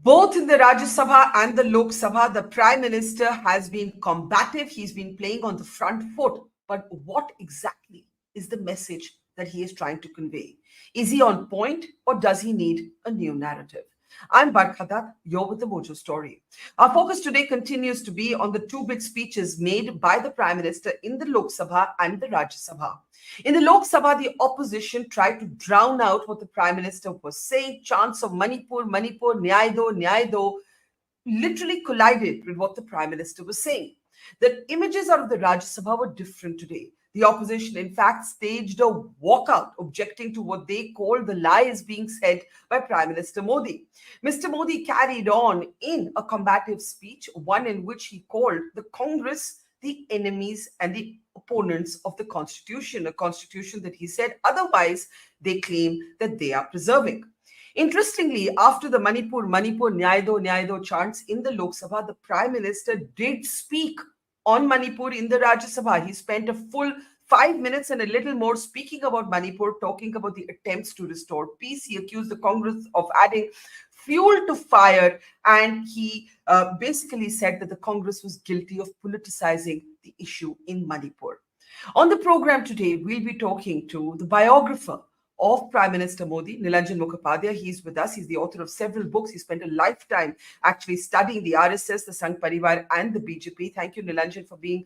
Both in the Rajya Sabha and the Lok Sabha, the Prime Minister has been combative. He's been playing on the front foot. But what exactly is the message that he is trying to convey? Is he on point or does he need a new narrative? I'm Barkha Dutt, you're with the Mojo Story. Our focus today continues to be on the two big speeches made by the Prime Minister in the Lok Sabha and the Rajya Sabha. In the Lok Sabha, the opposition tried to drown out what the Prime Minister was saying. Chants of Manipur, Manipur, Nyay Do, Nyay Do literally collided with what the Prime Minister was saying. The images out of the Rajya Sabha were different today. The opposition, in fact, staged a walkout, objecting to what they called the lies being said by Prime Minister Modi. Mr. Modi carried on in a combative speech, one in which he called the Congress the enemies and the opponents of the Constitution, a Constitution that he said otherwise they claim that they are preserving. Interestingly, after the Manipur, Nyay Do chants in the Lok Sabha, the Prime Minister did speak on Manipur in the Rajya Sabha. He spent a full 5 minutes and a little more speaking about Manipur, talking about the attempts to restore peace. He accused the Congress of adding fuel to fire, and he basically said that the Congress was guilty of politicizing the issue in Manipur. On the program today, we'll be talking to the biographer of Prime Minister Modi, Nilanjan Mukhopadhyay. He's with us. He's the author of several books. He spent a lifetime actually studying the RSS, the Sangh Parivar, and the BJP. Thank you, Nilanjan, for being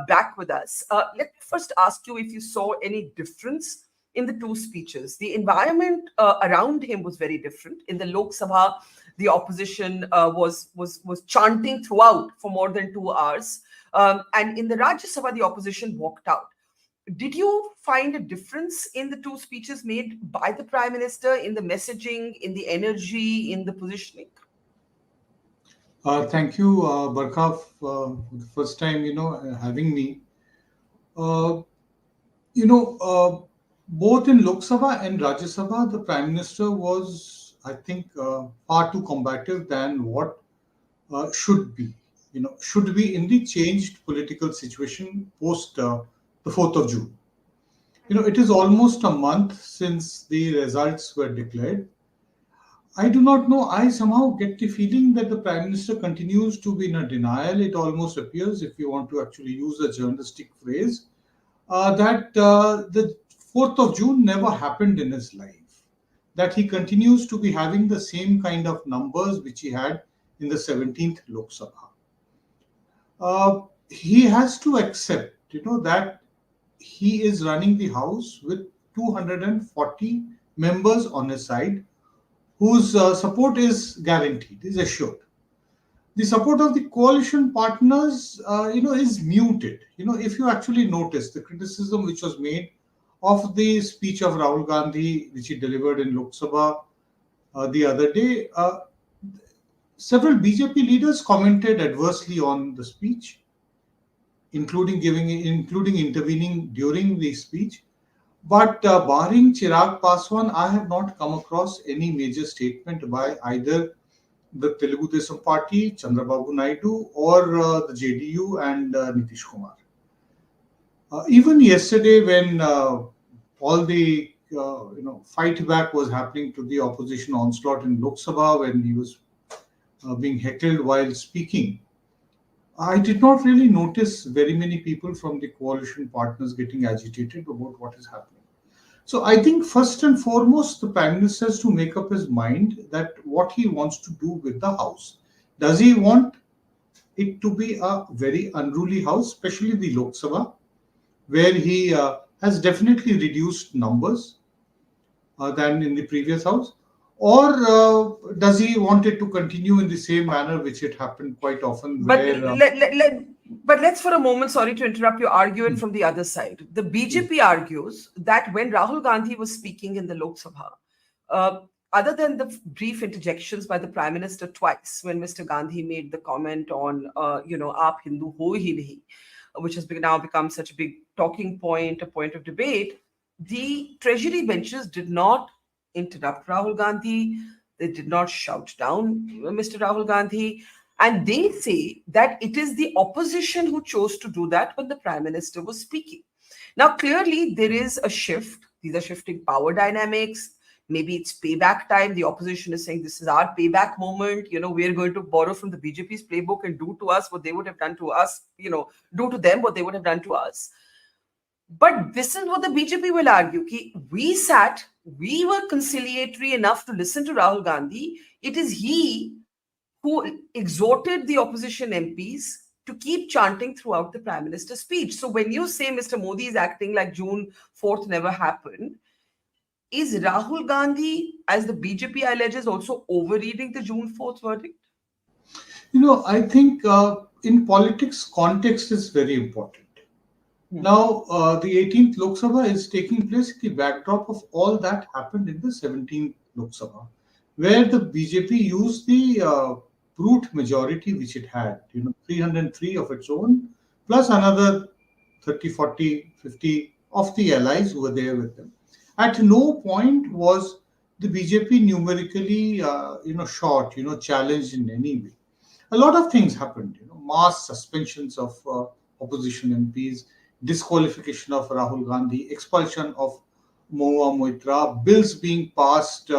back with us. Let me first ask you if you saw any difference in the two speeches. The environment around him was very different. In the Lok Sabha, the opposition was chanting throughout for more than 2 hours. And in the Rajya Sabha, the opposition walked out. Did you find a difference in the two speeches made by the Prime Minister, in the messaging, in the energy, in the positioning? Thank you, Barkha, for the first time, having me. Uh, both in Lok Sabha and Rajya Sabha, the Prime Minister was, I think, far too combative than what should be. Should be in the changed political situation post the 4th of June. It is almost a month since the results were declared. I do not know. I somehow get the feeling that the Prime Minister continues to be in a denial. It almost appears, if you want to actually use a journalistic phrase, that the 4th of June never happened in his life. That he continues to be having the same kind of numbers which he had in the 17th Lok Sabha. He has to accept, that he is running the House with 240 members on his side, whose support is guaranteed, is assured. The support of the coalition partners, is muted. If you actually notice the criticism which was made of the speech of Rahul Gandhi, which he delivered in Lok Sabha the other day, several BJP leaders commented adversely on the speech, including intervening during the speech. But barring Chirag Paswan, I have not come across any major statement by either the Telugu Desam Party, Chandrababu Naidu, or the JDU and Nitish Kumar. Even yesterday, when all the fight back was happening to the opposition onslaught in Lok Sabha, when he was being heckled while speaking, I did not really notice very many people from the coalition partners getting agitated about what is happening. So I think first and foremost, the Prime Minister has to make up his mind that what he wants to do with the House. Does he want it to be a very unruly House, especially the Lok Sabha, where he has definitely reduced numbers than in the previous House? Or does he want it to continue in the same manner which it happened quite often? But let's for a moment, sorry to interrupt you, argue it from the other side. The BJP argues that when Rahul Gandhi was speaking in the Lok Sabha, other than the brief interjections by the Prime Minister twice, when Mr. Gandhi made the comment on, Aap Hindu ho hi nahi, which has now become such a big talking point, a point of debate, the Treasury benches did not interrupt Rahul Gandhi. They did not shout down Mr. Rahul Gandhi. And they say that it is the opposition who chose to do that when the Prime Minister was speaking. Now, clearly, there is a shift. These are shifting power dynamics. Maybe it's payback time. The opposition is saying this is our payback moment. We're going to borrow from the BJP's playbook and do to us what they would have done to us, do to them what they would have done to us. But this is what the BJP will argue. We were conciliatory enough to listen to Rahul Gandhi. It is he who exhorted the opposition MPs to keep chanting throughout the Prime Minister's speech. So when you say Mr. Modi is acting like June 4th never happened, is Rahul Gandhi, as the BJP alleges, also overreading the June 4th verdict? I think in politics, context is very important. Now, the 18th Lok Sabha is taking place in the backdrop of all that happened in the 17th Lok Sabha, where the BJP used the brute majority which it had, 303 of its own, plus another 30, 40, 50 of the allies who were there with them. At no point was the BJP numerically, short, challenged in any way. A lot of things happened, mass suspensions of opposition MPs, disqualification of Rahul Gandhi, expulsion of Mahua Moitra, bills being passed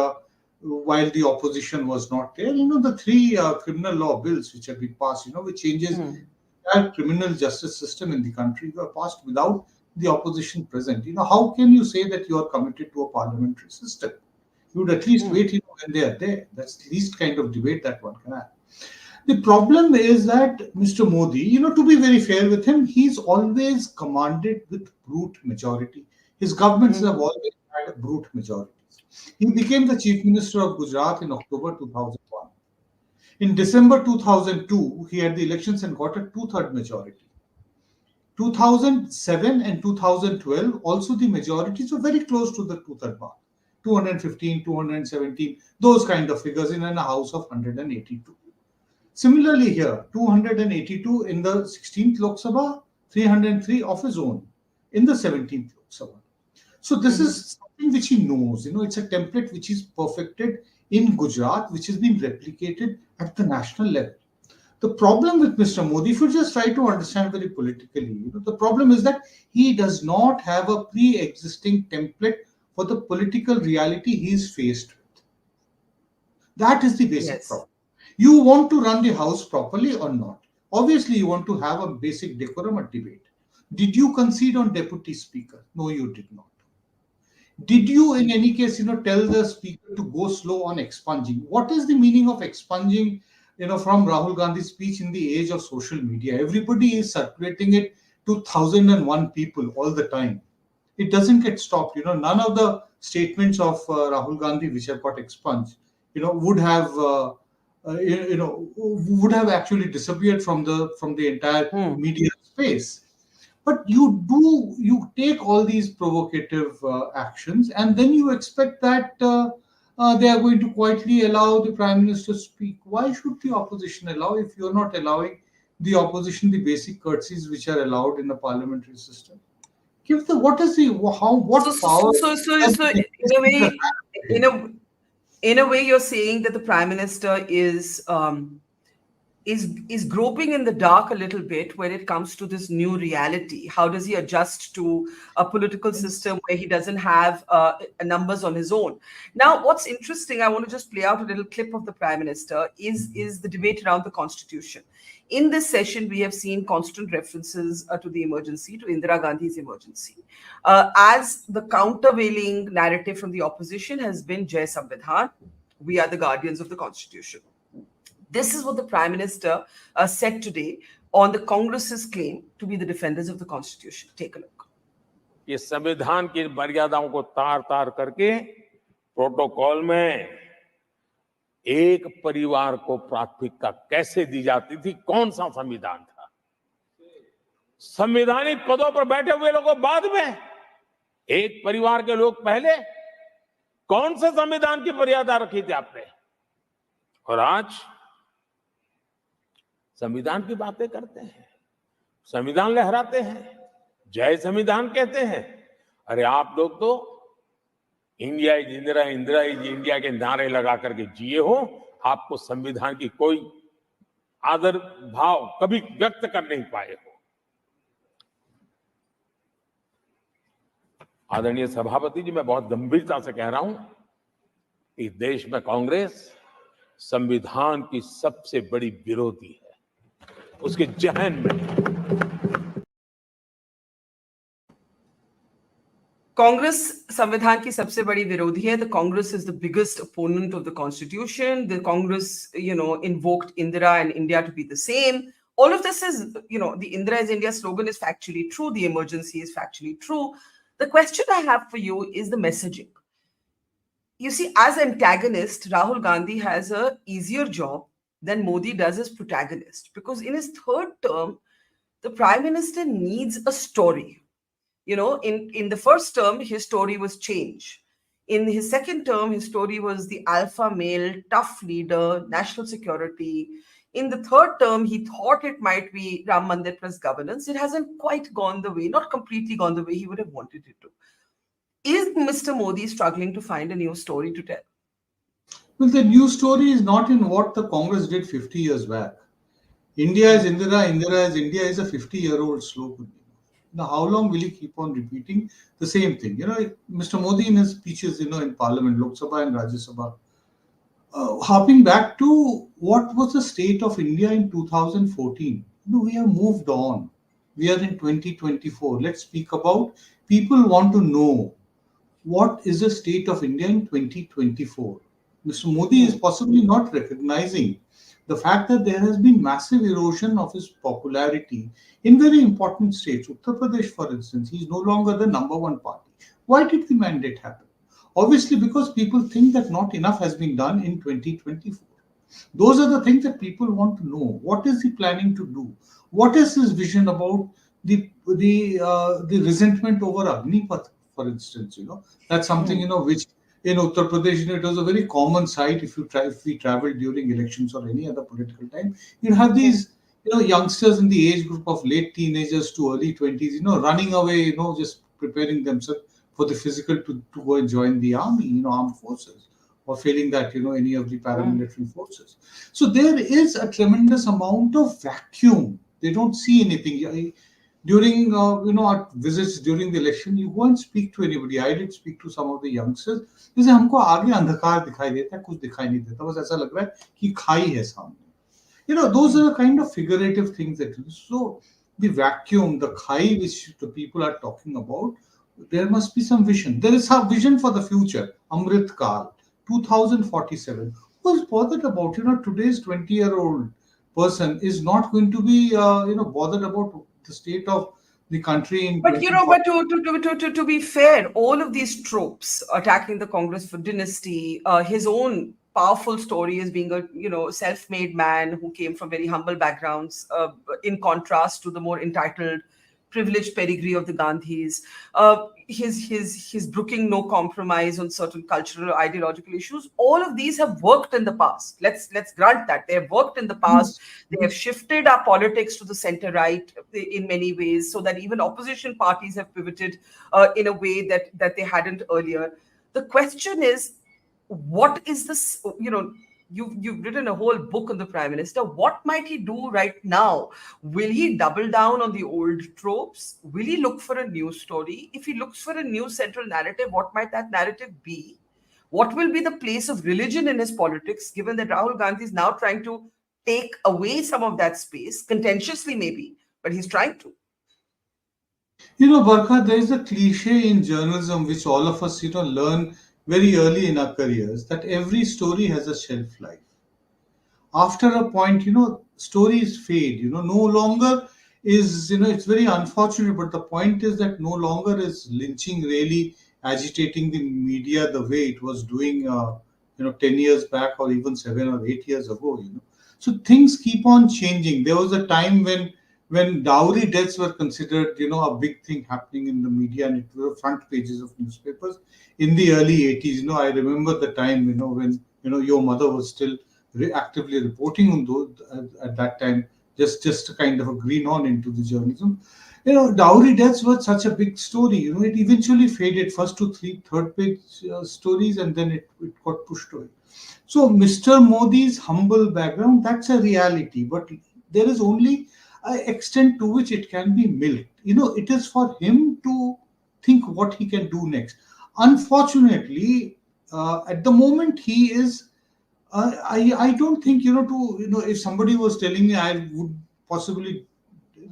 while the opposition was not there. The three criminal law bills which have been passed, which changes the criminal justice system in the country, were passed without the opposition present. How can you say that you are committed to a parliamentary system? You would at least wait, when they are there. That's the least kind of debate that one can have. The problem is that Mr. Modi, to be very fair with him, he's always commanded with brute majority. His governments have always had brute majorities. He became the Chief Minister of Gujarat in October 2001. In December 2002, he had the elections and got a two-third majority. 2007 and 2012, also the majorities were very close to the two-third mark. 215, 217, those kind of figures in a house of 182. Similarly here, 282 in the 16th Lok Sabha, 303 of his own in the 17th Lok Sabha. So this is something which he knows. It's a template which is perfected in Gujarat, which has been replicated at the national level. The problem with Mr. Modi, if you just try to understand very politically, the problem is that he does not have a pre-existing template for the political reality he is faced with. That is the basic problem. You want to run the house properly or not? Obviously, you want to have a basic decorum at debate. Did you concede on deputy speaker? No, you did not. Did you, in any case, tell the speaker to go slow on expunging? What is the meaning of expunging, from Rahul Gandhi's speech in the age of social media? Everybody is circulating it to 1,001 people all the time. It doesn't get stopped. None of the statements of Rahul Gandhi which have got expunged, would have would have actually disappeared from the entire media space. But you take all these provocative actions, and then you expect that they are going to quietly allow the Prime Minister to speak. Why should the opposition allow, if you're not allowing the opposition the basic courtesies which are allowed in the parliamentary system? Give the what power? So in a way, you're saying that the Prime Minister is groping in the dark a little bit when it comes to this new reality. How does he adjust to a political system where he doesn't have numbers on his own? Now, what's interesting, I want to just play out a little clip of the Prime Minister, is the debate around the Constitution. In this session, we have seen constant references to the emergency, to Indira Gandhi's emergency, as the countervailing narrative from the opposition has been Jai Samvidhan, we are the guardians of the Constitution. This is what the Prime Minister said today on the Congress's claim to be the defenders of the Constitution. Take a look. ये संविधान की मर्यादाओं को तार तार करके protocol में एक परिवार को प्राथमिकता कैसे दी जाती थी, कौन सा संविधान था? संवैधानिक पदों पर बैठे हुए लोगों बाद में, एक परिवार के लोग पहले। कौन से संविधान की मर्यादा रखी थी आपने? और आज संविधान की बातें करते हैं, संविधान लहराते हैं, जय संविधान कहते हैं। अरे आप लोग तो India is Indira, Indira is India के नारे लगा करके जिए हो। आपको संविधान की कोई आदर भाव कभी व्यक्त कर नहीं पाए हो। आदरणीय सभापति जी, मैं बहुत गंभीरता से कह रहा हूं, इस देश में कांग्रेस संविधान की सबसे बड़ी विरोधी है, उसके जहन में। कांग्रेस संविधान की सबसे बड़ी विरोधी है. The Congress is the biggest opponent of the Constitution. The Congress, invoked Indira and India to be the same. All of this is, the Indira is India slogan is factually true. The emergency is factually true. The question I have for you is the messaging. You see, as antagonist, Rahul Gandhi has a easier job than Modi does as protagonist, because in his third term, the prime minister needs a story. In the first term, his story was change. In his second term, his story was the alpha male, tough leader, national security. In the third term, he thought it might be Ram Mandir plus governance. It hasn't quite gone the way, not completely gone the way he would have wanted it to. Is Mr. Modi struggling to find a new story to tell? Well, the new story is not in what the Congress did 50 years back. India is Indira, Indira is India is a 50-year-old slogan. Now, how long will he keep on repeating the same thing? Mr. Modi in his speeches, in Parliament, Lok Sabha and Rajya Sabha, harping back to what was the state of India in 2014. We have moved on. We are in 2024. Let's speak about people want to know what is the state of India in 2024. Mr. Modi is possibly not recognizing the fact that there has been massive erosion of his popularity in very important states. Uttar Pradesh, for instance, he is no longer the number one party. Why did the mandate happen? Obviously, because people think that not enough has been done in 2024. Those are the things that people want to know. What is he planning to do? What is his vision about the resentment over Agnipath, for instance? That's something which in Uttar Pradesh, it was a very common sight. If we travel during elections or any other political time, you have these youngsters in the age group of late teenagers to early 20s, running away, just preparing themselves for the physical to go and join the army, armed forces, or failing that, any of the paramilitary forces. So there is a tremendous amount of vacuum. They don't see anything. During, our visits during the election, you go and speak to anybody. I did speak to some of the youngsters. जैसे हमको आगे अंधकार दिखाई देता है, कुछ दिखाई नहीं देता, बस ऐसा लग रहा है कि खाई है सामने. Those are the kind of figurative things that. So the vacuum, the khai which the people are talking about, there must be some vision. There is a vision for the future. Amrit Kal, 2047. Who's bothered about, today's 20-year-old person is not going to be, bothered about the state of the country in But to be fair, all of these tropes attacking the Congress for dynasty, his own powerful story as being a self-made man who came from very humble backgrounds, in contrast to the more entitled, privileged pedigree of the Gandhis, his brooking no compromise on certain cultural or ideological issues. All of these have worked in the past. Let's grant that they have worked in the past. They have shifted our politics to the center right in many ways, so that even opposition parties have pivoted in a way that they hadn't earlier. The question is, what is this? You've written a whole book on the prime minister. What might he do right now? Will he double down on the old tropes? Will he look for a new story? If he looks for a new central narrative, what might that narrative be? What will be the place of religion in his politics, given that Rahul Gandhi is now trying to take away some of that space, contentiously maybe, but he's trying to. Barkha, there is a cliche in journalism which all of us, learn very early in our careers, that every story has a shelf life. After a point, stories fade, no longer is, it's very unfortunate, but the point is that no longer is lynching really agitating the media the way it was doing, 10 years back or even 7 or 8 years ago, So things keep on changing. There was a time when dowry deaths were considered, a big thing happening in the media, and it were front pages of newspapers in the early 80s. I remember the time, when, your mother was still actively reporting on those at that time, just to kind of green on into the journalism. Dowry deaths were such a big story. It eventually faded first to third page stories, and then it got pushed away. So Mr. Modi's humble background, that's a reality, but there is only an extent to which it can be milked. It is for him to think what he can do next. Unfortunately, at the moment he is. I don't think, if somebody was telling me, I would possibly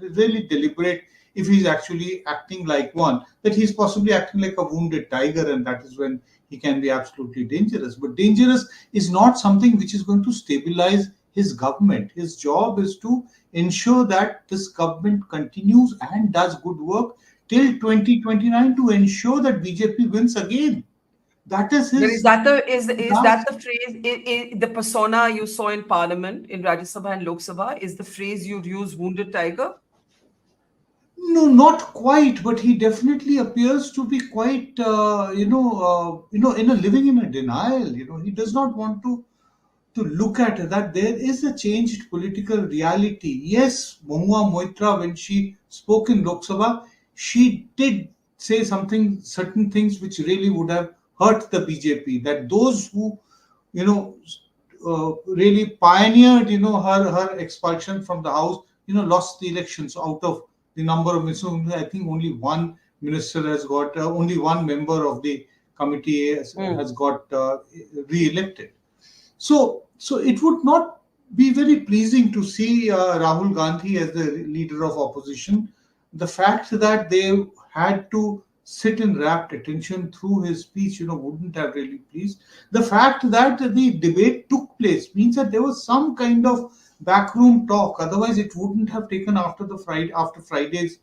really deliberate if he's actually acting like one, that he's possibly acting like a wounded tiger, and that is when he can be absolutely dangerous. But dangerous is not something which is going to stabilize his government. His job is to ensure that this government continues and does good work till 2029 to ensure that BJP wins again. That is But is his that task. the phrase, the persona you saw in Parliament, in Rajya Sabha and Lok Sabha, is the phrase you'd use, wounded tiger? No, not quite, but he definitely appears to be quite, living in a denial. He does not want to look at that there is a changed political reality. Yes, Mahua Moitra, when she spoke in Lok Sabha, she did say certain things which really would have hurt the BJP. That those who, you know, really pioneered, her expulsion from the house, lost the elections. Out of the number of ministers, I think only one minister has got, only one member of the committee has got re-elected. So it would not be very pleasing to see Rahul Gandhi as the leader of opposition. The fact that they had to sit in rapt attention through his speech, wouldn't have really pleased. The fact that the debate took place means that there was some kind of backroom talk. Otherwise, it wouldn't have taken after Friday's,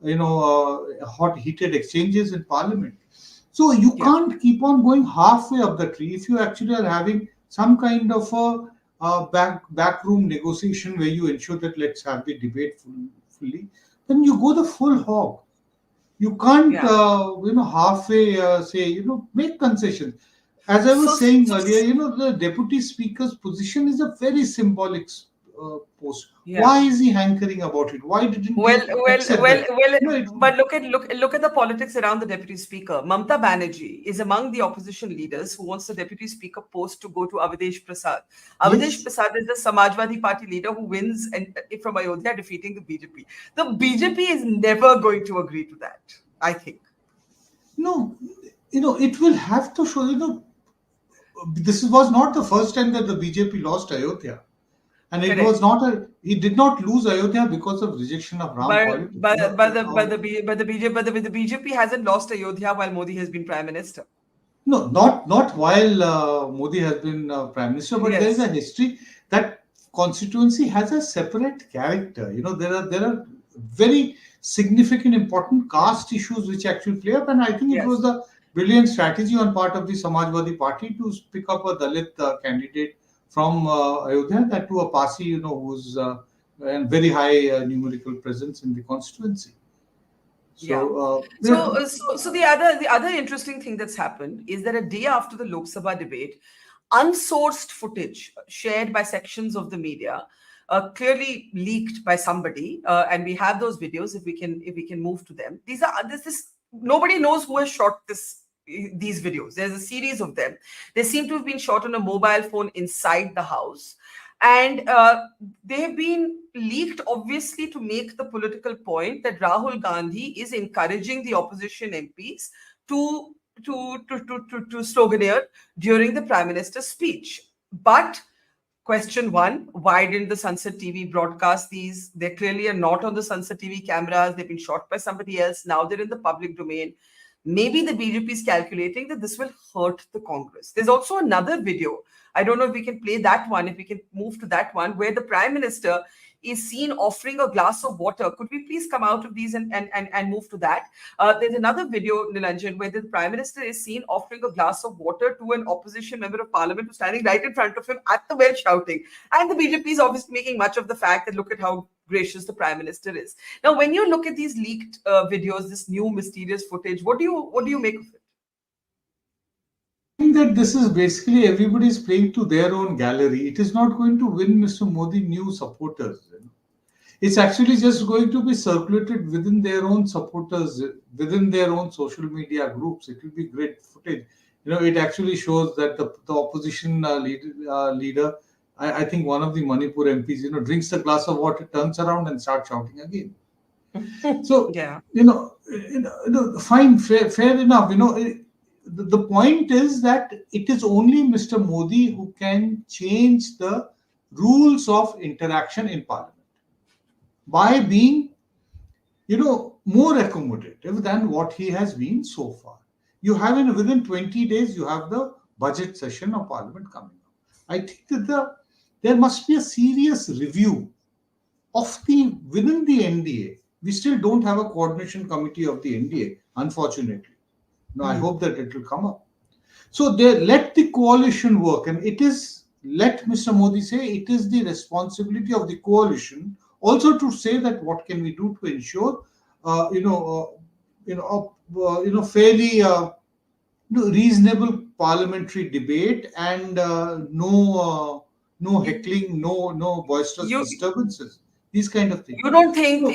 hot heated exchanges in Parliament. So you Yeah. can't keep on going halfway up the tree if you actually are having some kind of a backroom negotiation where you ensure that let's have the debate fully. Then you go the full hog. You can't, Yeah. halfway say, make concessions. As I So, was saying so, earlier, the deputy speaker's position is a very symbolic post. yeah. Why is he hankering about it? Why didn't Well, he well, accept well, that? well. It, But look at the politics around the deputy speaker. Mamta Banerjee is among the opposition leaders who wants the deputy speaker post to go to Avadesh Prasad. Avadesh yes. Prasad is the Samajwadi Party leader who wins from Ayodhya, defeating the BJP. The BJP is never going to agree to that, I think. No, it will have to show, this was not the first time that the BJP lost Ayodhya. And it was Correct. not he did not lose Ayodhya because of rejection of Ram But politics. but but the but the B- but the BJP hasn't lost Ayodhya while Modi has been prime minister. No, not while Modi has been prime minister, but there is a Yes. history that constituency has a separate character. There are very significant, important caste issues which actually play up, and I think it was Yes. a brilliant strategy on part of the Samajwadi Party to pick up a Dalit candidate from Ayodhya, that to a Parsi, who's a very high numerical presence in the constituency. Yeah. So, So the other interesting thing that's happened is that a day after the Lok Sabha debate, unsourced footage shared by sections of the media, clearly leaked by somebody, and we have those videos. If we can move to them, these are this is nobody knows who has shot these videos. There's a series of them. They seem to have been shot on a mobile phone inside the house, and they have been leaked obviously to make the political point that Rahul Gandhi is encouraging the opposition MPs to to sloganeer during the Prime Minister's speech. But question one, why didn't the Sunset TV broadcast these? They clearly are not on the Sunset TV cameras. They've been shot by somebody else. Now they're in the public domain. Maybe the BJP is calculating that this will hurt the Congress. There's also another video. I don't know if we can play that one, if we can move to that one, where the Prime Minister is seen offering a glass of water. Could we please come out of these and move to that? There's another video, Nilanjan, where the Prime Minister is seen offering a glass of water to an opposition member of parliament who's standing right in front of him at the well shouting. And the BJP is obviously making much of the fact that look at how gracious the Prime Minister is. Now, when you look at these leaked videos, this new mysterious footage, what do you make of it? I think that this is basically everybody is playing to their own gallery. It is not going to win Mr. Modi new supporters. It's actually just going to be circulated within their own supporters, within their own social media groups. It will be great footage. It actually shows that the opposition leader, I think one of the Manipur MPs, drinks a glass of water, turns around and starts shouting again. So, Yeah. fine, fair enough. the point is that it is only Mr. Modi who can change the rules of interaction in Parliament by being, more accommodative than what he has been so far. You have within 20 days, you have the budget session of Parliament coming up. I think that there must be a serious review of within the NDA. We still don't have a coordination committee of the NDA, unfortunately. No, I hope that it will come up. So they let the coalition work, and let Mr. Modi say it is the responsibility of the coalition also to say that what can we do to ensure, fairly, reasonable parliamentary debate and no heckling, no boisterous disturbances, these kind of things. You don't think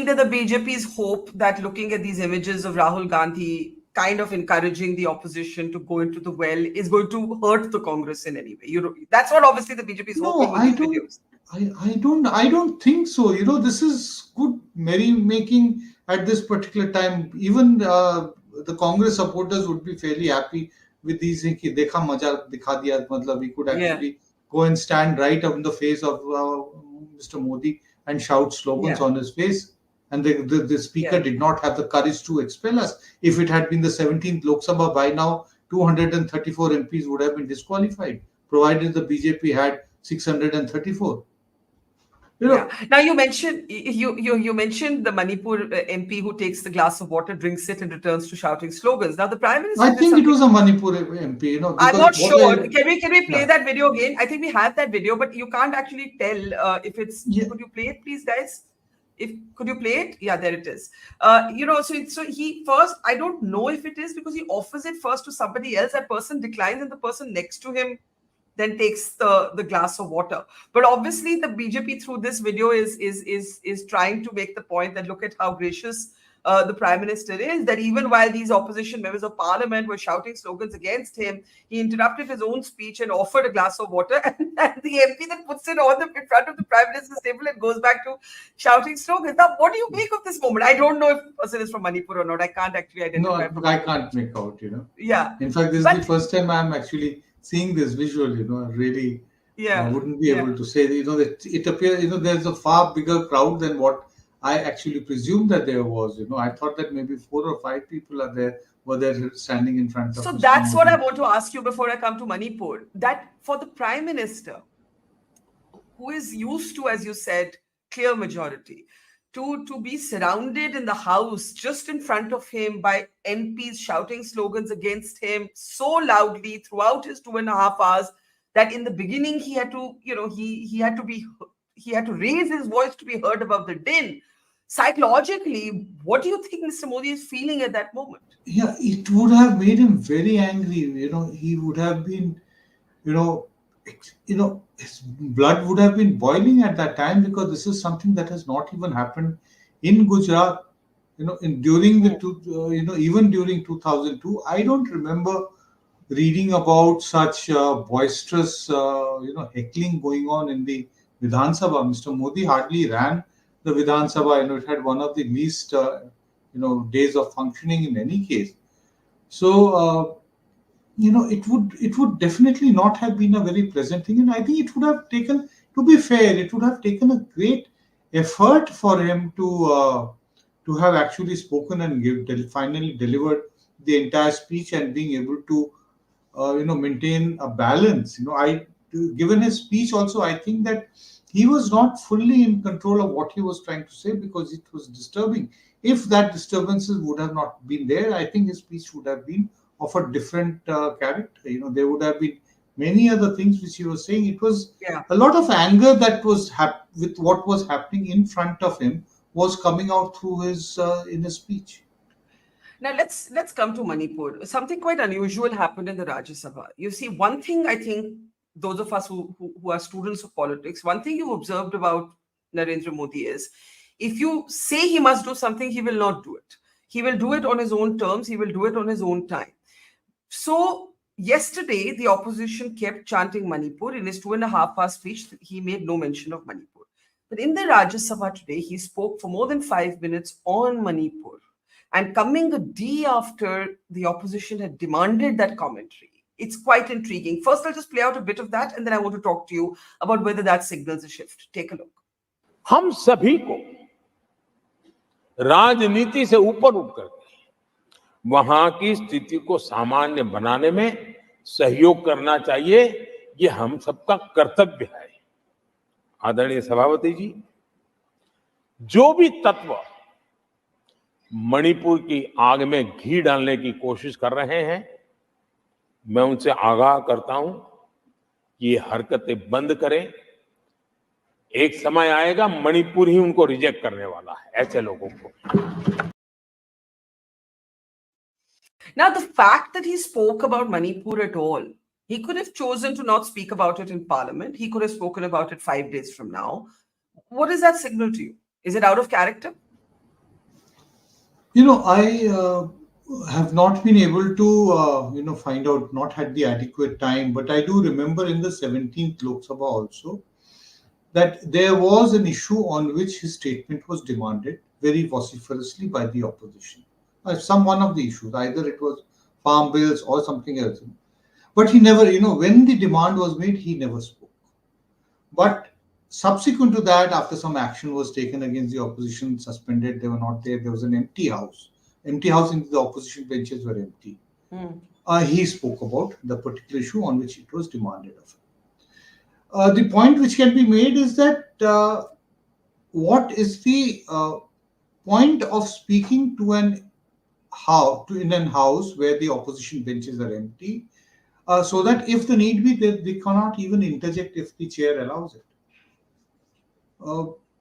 that the BJP's hope that looking at these images of Rahul Gandhi kind of encouraging the opposition to go into the well is going to hurt the Congress in any way? That's what obviously the BJP is hoping with these videos. I don't think so. This is good merrymaking at this particular time. Even the Congress supporters would be fairly happy with these things. Dekha maja dikha diya, matlab we could actually go and stand right up in the face of Mr. Modi and shout slogans on his face. And the speaker did not have the courage to expel us. If it had been the 17th Lok Sabha, by now 234 MPs would have been disqualified, provided the BJP had 634. Now you mentioned the Manipur MP who takes the glass of water, drinks it, and returns to shouting slogans. Now the Prime Minister. I think it was a Manipur MP. I'm not sure. Can we play that video again? I think we have that video, but you can't actually tell if it's. Yeah. Could you play it, please, guys? Could you play it? Yeah, there it is. So he first, I don't know if it is because he offers it first to somebody else. That person declines, and the person next to him then takes the glass of water. But obviously, the BJP through this video is trying to make the point that look at how gracious the Prime Minister is, that even while these opposition members of Parliament were shouting slogans against him, he interrupted his own speech and offered a glass of water, and the MP then puts it in front of the Prime Minister's table and goes back to shouting slogans. Now, what do you make of this moment? I don't know if the person is from Manipur or not. I can't actually identify. No, I can't make out, Yeah. In fact, this is the first time I'm actually seeing this visual, really wouldn't be able to say, that it appears, there's a far bigger crowd than what I actually presumed that there was. I thought that maybe 4 or 5 people were there standing in front of. So that's what I want to ask you before I come to Manipur. That for the Prime Minister, who is used to, as you said, clear majority, to be surrounded in the House just in front of him by MPs shouting slogans against him so loudly throughout his 2.5 hours that in the beginning he had to, he had to raise his voice to be heard above the din. Psychologically, what do you think Mr. Modi is feeling at that moment? Yeah, it would have made him very angry. He would have been, his blood would have been boiling at that time, because this is something that has not even happened in Gujarat. Even during 2002, I don't remember reading about such boisterous, heckling going on in the Vidhan Sabha. Mr. Modi hardly ran the Vidhan Sabha. It had one of the least, days of functioning in any case. So, it would definitely not have been a very pleasant thing. And I think it would have taken, to be fair, it would have taken a great effort for him to have actually spoken and finally delivered the entire speech and being able to, maintain a balance. Given his speech also, I think that he was not fully in control of what he was trying to say, because it was disturbing. If that disturbances would have not been there, I think his speech would have been of a different character. There would have been many other things which he was saying. It was a lot of anger that was with what was happening in front of him was coming out through in his speech. Now let's come to Manipur. Something quite unusual happened in the Rajya Sabha. You see, one thing I think those of us who are students of politics, one thing you've observed about Narendra Modi is, if you say he must do something, he will not do it. He will do it on his own terms. He will do it on his own time. So yesterday, the opposition kept chanting Manipur. In his 2.5-hour speech, he made no mention of Manipur. But in the Rajya Sabha today, he spoke for more than 5 minutes on Manipur. and coming a day after the opposition had demanded that commentary. It's quite intriguing. First, I'll just play out a bit of that, and then I want to talk to you about whether that signals a shift. Take a look. हम सभी को राजनीति से ऊपर उठकर वहां की स्थिति को सामान्य बनाने में सहयोग करना चाहिए, ये हम सबका कर्तव्य है। आदरणीय सभापति जी, जो भी तत्व मणिपुर की आग में घी डालने की कोशिश कर रहे हैं, मैं उनसे आगाह करता हूं कि ये हरकतें बंद करें। एक समय आएगा मणिपुर ही उनको रिजेक्ट करने वाला है, ऐसे लोगों को। Now, the fact that he spoke about Manipur at all, he could have chosen to not speak about it in Parliament. He could have spoken about it 5 days from now. What does that signal to you? Is it out of character? I have not been able to, find out, not had the adequate time, but I do remember in the 17th Lok Sabha also that there was an issue on which his statement was demanded very vociferously by the opposition. One of the issues, either it was farm bills or something else. But he never, when the demand was made, he never spoke. But subsequent to that, after some action was taken against the opposition, suspended, they were not there, there was an empty house. Empty house in the opposition benches were empty. He spoke about the particular issue on which it was demanded of him. The point which can be made is that what is the point of speaking to in an house where the opposition benches are empty, so that if the need be, they cannot even interject if the chair allows it.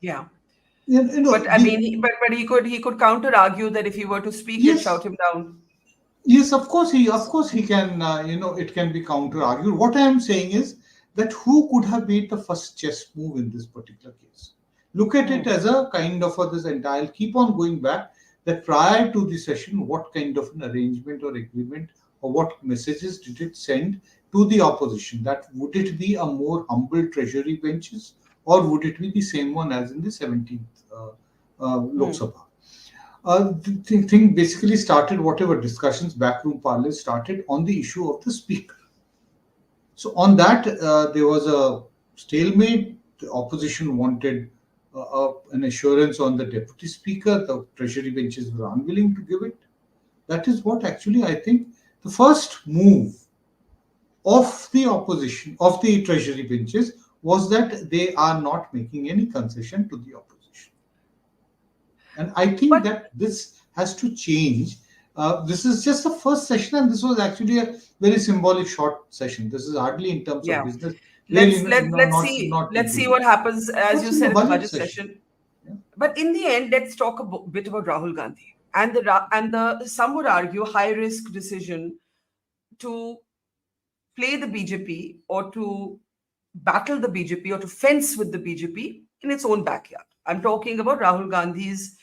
Yeah. But he could counter argue that if he were to speak, yes, and shout him down. Yes, of course he can. It can be counter argued. What I am saying is that who could have made the first chess move in this particular case? Look at it as a kind of this entire. Keep on going back. That prior to the session, what kind of an arrangement or agreement or what messages did it send to the opposition? That would it be a more humble treasury benches or would it be the same one as in the 17th Lok Sabha? The thing basically started, whatever discussions, backroom parlance started on the issue of the speaker. So on that, there was a stalemate. The opposition wanted an assurance on the deputy speaker. The treasury benches were unwilling to give it. That is what actually I think the first move of the opposition, of the treasury benches, was that they are not making any concession to the opposition. And I think that this has to change. This is just the first session, and this was actually a very symbolic short session. This is hardly in terms of business. Let's see what happens, as you said, in the budget session. Yeah. But in the end, let's talk a bit about Rahul Gandhi and the some would argue high risk decision to play the BJP or to battle the BJP or to fence with the BJP in its own backyard. I'm talking about Rahul Gandhi's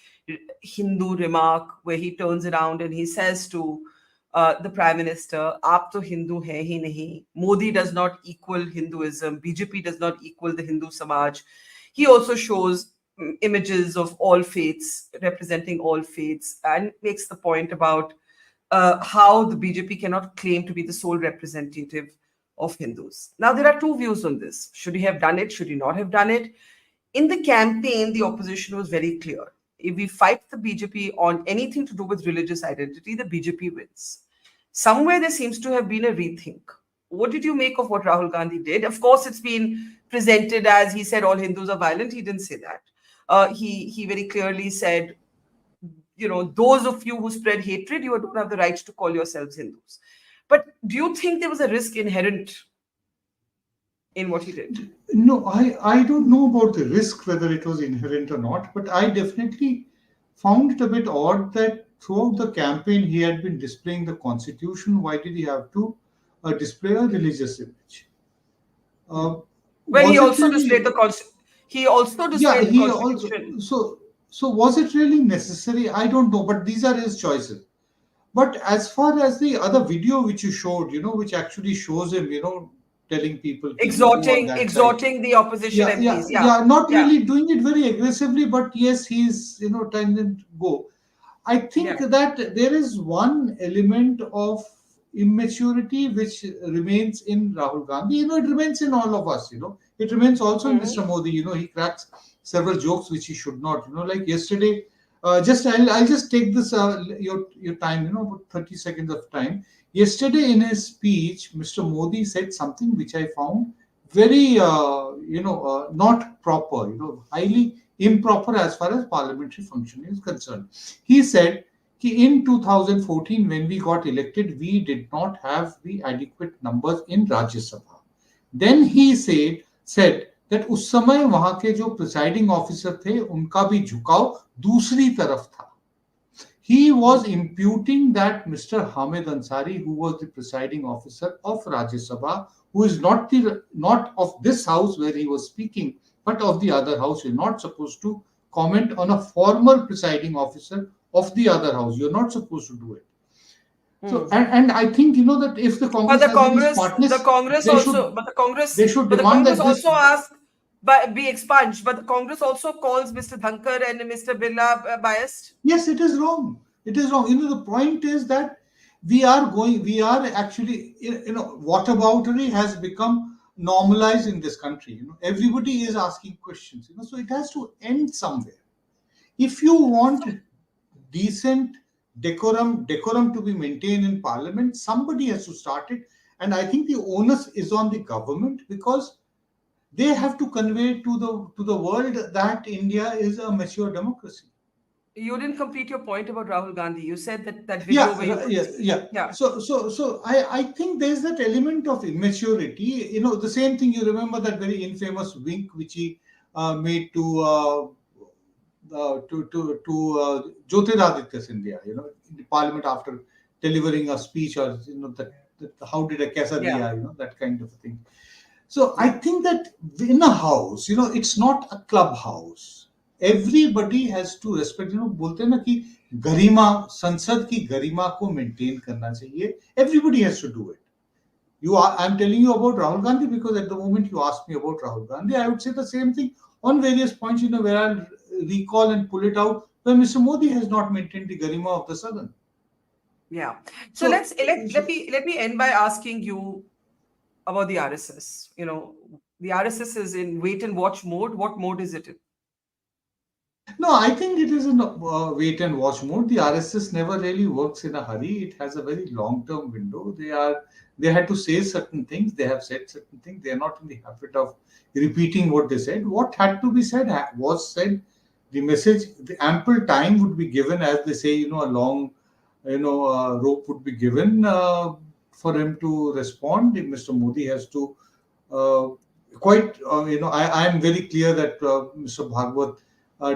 Hindu remark where he turns around and he says to the Prime Minister, "Aap to Hindu hai hi nahi." Modi does not equal Hinduism. BJP does not equal the Hindu Samaj. He also shows images of all faiths, representing all faiths, and makes the point about how the BJP cannot claim to be the sole representative of Hindus. Now, there are two views on this. Should he have done it? Should he not have done it? In the campaign, the opposition was very clear. If we fight the BJP on anything to do with religious identity, the BJP wins. Somewhere there seems to have been a rethink. What did you make of what Rahul Gandhi did? Of course, it's been presented as he said all Hindus are violent. He didn't say that. He very clearly said, those of you who spread hatred, you don't have the right to call yourselves Hindus. But do you think there was a risk inherent in what he did? No, I don't know about the risk, whether it was inherent or not, but I definitely found it a bit odd that throughout the campaign he had been displaying the constitution. Why did he have to display a religious image? He also displayed the constitution. So was it really necessary? I don't know, but these are his choices. But as far as the other video which you showed, which actually shows him, telling people, exhorting the opposition MPs. Not really doing it very aggressively, but yes, he's trying to go. I think that there is one element of immaturity which remains in Rahul Gandhi. It remains in all of us. It remains also in Mr. Modi. He cracks several jokes which he should not. Like yesterday. I'll just take this your time. About 30 seconds of time. Yesterday in his speech, Mr. Modi said something which I found very not proper. Highly improper as far as parliamentary functioning is concerned. He said in 2014 when we got elected, we did not have the adequate numbers in Rajya Sabha. Then he said that उस समय वहां के जो presiding officer थे उनका भी झुकाव दूसरी तरफ था. He was imputing that Mr. Hamid Ansari, who was the presiding officer of Rajya Sabha, who is not of this house where he was speaking, but of the other house, you're not supposed to comment on a former presiding officer of the other house. You're not supposed to do it. So and I think that if the Congress they should demand that this also ask be expunged. But the Congress also calls Mr. Dhankar and Mr. Birla biased. Yes, it is wrong. It is wrong. The point is that we are actually, whataboutery has become normalized in this country. Everybody is asking questions. So it has to end somewhere. If you want decent decorum to be maintained in Parliament, somebody has to start it. And I think the onus is on the government, because they have to convey to the world that India is a mature democracy. You didn't complete your point about Rahul Gandhi. You said that video. Yeah. So I think there's that element of immaturity. The same thing. You remember that very infamous wink which he made to Jyotiraditya Scindia, in the Parliament after delivering a speech, or that how did a kaisa diya, that kind of thing. So I think that in a house, it's not a clubhouse. Everybody has to respect. बोलते हैं ना कि गरिमा, संसद की गरिमा को maintain करना चाहिए. Everybody has to do it. I'm telling you about Rahul Gandhi because at the moment you asked me about Rahul Gandhi, I would say the same thing on various points. Where I'll recall and pull it out where Mr. Modi has not maintained the garima of the Southern. Yeah. So let me end by asking you about the RSS. The RSS is in wait and watch mode. What mode is it in? No, I think it is in wait and watch mode. The RSS never really works in a hurry. It has a very long-term window. They had to say certain things. They have said certain things. They are not in the habit of repeating what they said. What had to be said was said. The message, the ample time would be given, as they say, a long, rope would be given for him to respond. Mr. Modi has to I am very clear that Mr. Bhagwat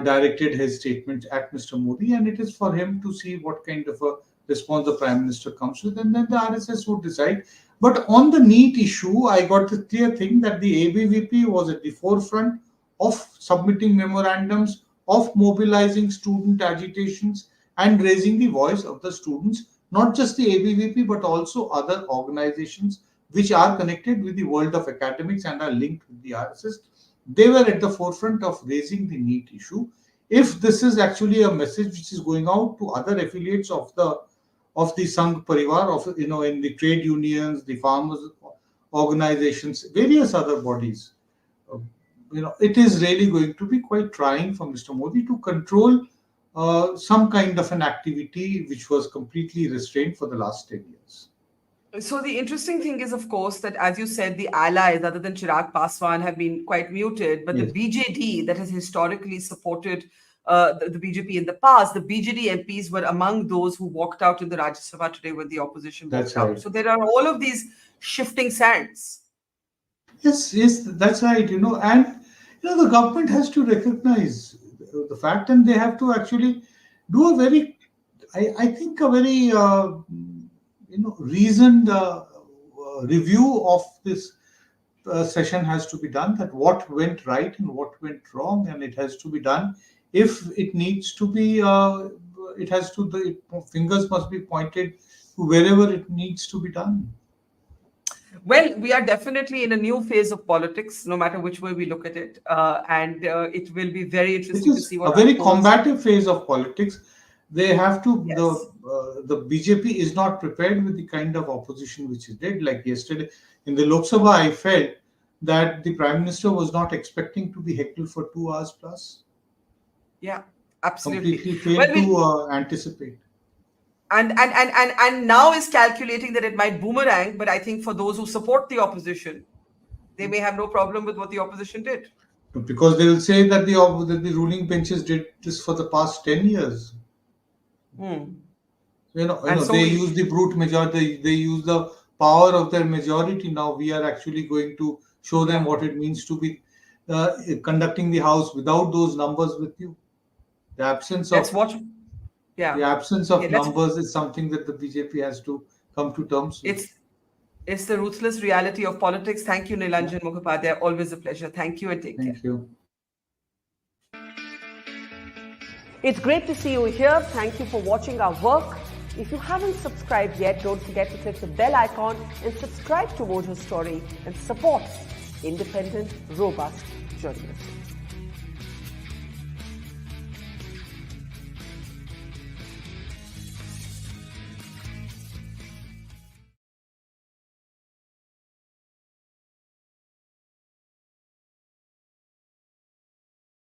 directed his statement at Mr. Modi, and it is for him to see what kind of a response the Prime Minister comes with, and then the RSS would decide. But on the NEET issue, I got the clear thing that the ABVP was at the forefront of submitting memorandums, of mobilizing student agitations and raising the voice of the students, not just the ABVP, but also other organizations which are connected with the world of academics and are linked with the RSS. They were at the forefront of raising the NEET issue. If this is actually a message which is going out to other affiliates of the Sangh Parivar, in the trade unions, the farmers organizations, various other bodies, it is really going to be quite trying for Mr. Modi to control some kind of an activity which was completely restrained for the last 10 years. So the interesting thing is, of course, that as you said, the allies other than Chirag Paswan have been quite muted, but the BJD that has historically supported the BJP in the past, the BJD MPs were among those who walked out in the Rajya Sabha today when the opposition walked out. So there are all of these shifting sands. Yes, that's right. And the government has to recognize the fact, and they have to actually do a very, I think, a very reasoned review of this session has to be done, that what went right and what went wrong, and it has to be done. If it needs to be, the fingers must be pointed to wherever it needs to be done. Well, we are definitely in a new phase of politics, no matter which way we look at it. And it will be very interesting to see what a very combative phase of politics. they have to. Yes. The BJP is not prepared with the kind of opposition which it did. Like yesterday in the Lok Sabha, I felt that the Prime Minister was not expecting to be heckled for 2 hours plus. Yeah, absolutely. Completely Well, failed to anticipate. and now is calculating that it might boomerang, but I think for those who support the opposition, they may have no problem with what the opposition did. Because they will say that the ruling benches did this for the past 10 years. And so They we, use the brute majority, they use the power of their majority. Now we are actually going to show them what it means to be conducting the house without those numbers with you. The absence let's of watch. Yeah. the absence Okay, of numbers is something that the BJP has to come to terms with. It's the ruthless reality of politics. Thank you, Nilanjan Mukhopadhyay. Always a pleasure. Thank you and take care. Thank you. It's great to see you here. Thank you for watching our work. If you haven't subscribed yet, don't forget to click the bell icon and subscribe to Mojo Story and support independent, robust journalism.